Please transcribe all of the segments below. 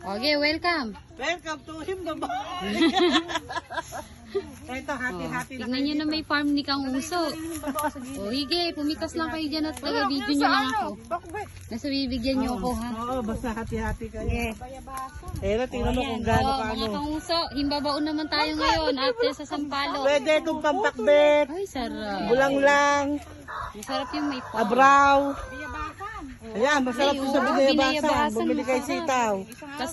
Okay, welcome. Welcome to him naman. Ito, hati-hati na Tignan nyo na may farm ni Kang Uso. O, hige, pumikas lang kayo dyan at taga-video nyo lang ako. Nasa bibigyan nyo ako, ha? Oo, basta hati-hati kayo. Eh, tingnan mo kung gaano ka Mga Kang Uso, himbabaon naman tayo ngayon after sa Sampalo. Pwede itong pampakbet, Ay, sarap. bulang lang, Masarap yung may farm. abraw. Ayan, masarap Ay, ito sa oo, binayabasan. binayabasan, Bumili kayo masarap. sitaw. Tas,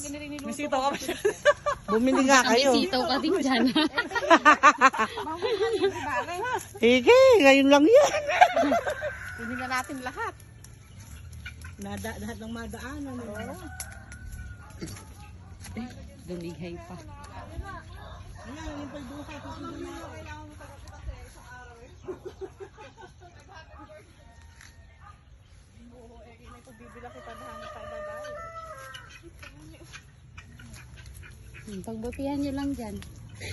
Bumili nga kayo. may sitaw ka din dyan. Hige, ngayon lang yan. Hindi na natin lahat. Lahat ng madaanan. Dumigay pa. Ayan, yung pagbuhay. Pagbutihan nyo lang dyan.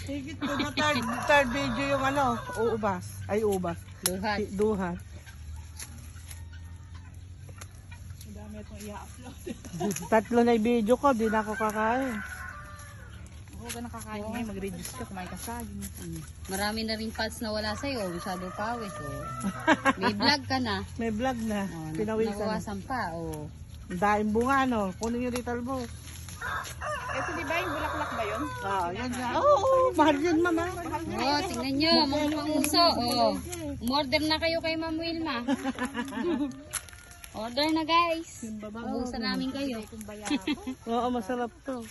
Higit ko na third video yung uubas. Ay, ubas. Duhat. Duha. Tatlo na yung video ko, di na ako kakain. Huwag ka nakakain ngayon, mag-reduce ka, kumain ka saging. Marami na rin pads na wala sa'yo. Masyado pawis. Oh. May vlog ka na. May vlog na. Oh, Pinawisan. nabawasan pa. Oh. Ang daing bunga, no? Kunin yung Rital mo. Ito di ba yung bulaklak ba yun? Yan nga. Oo, mahal yun, mama. Oh, tingnan nyo, mga panguso. Oh. Umorder na kayo kay Ma'am Wilma. Order na, guys. Ubusan namin kayo. Oo, masarap to.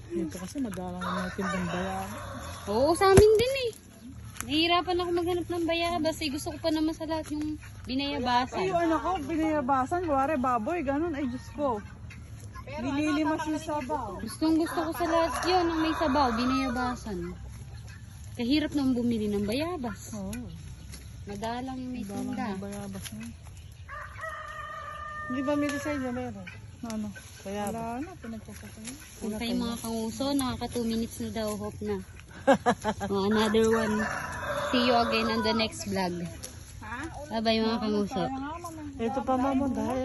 Ito kasi nag-aalang natin ng bayan. Oo, sa amin din eh. Nahihirapan ako maghanap ng bayabas eh. Gusto ko pa naman sa lahat yung binayabasan. Ay, yung anak ko, binayabasan, kuwari baboy, ganun, ay Diyos ko. Nililimas yung sabaw. Gustong gusto ko sa lahat yun ang may sabaw, binayabasan. Kahirap nang bumili ng bayabas. Oo. Madalang yung may tinda. Bayabas na. Hindi ba may design na meron? Ano? Bayabas. Wala na, pinagpapatay. Kung kayo mga kanguso, nakaka 2 minutes na daw, hope na. Another one. See you again on the next vlog. Ha? Bye bye mga kanguso. Ito pa, mama, dahil.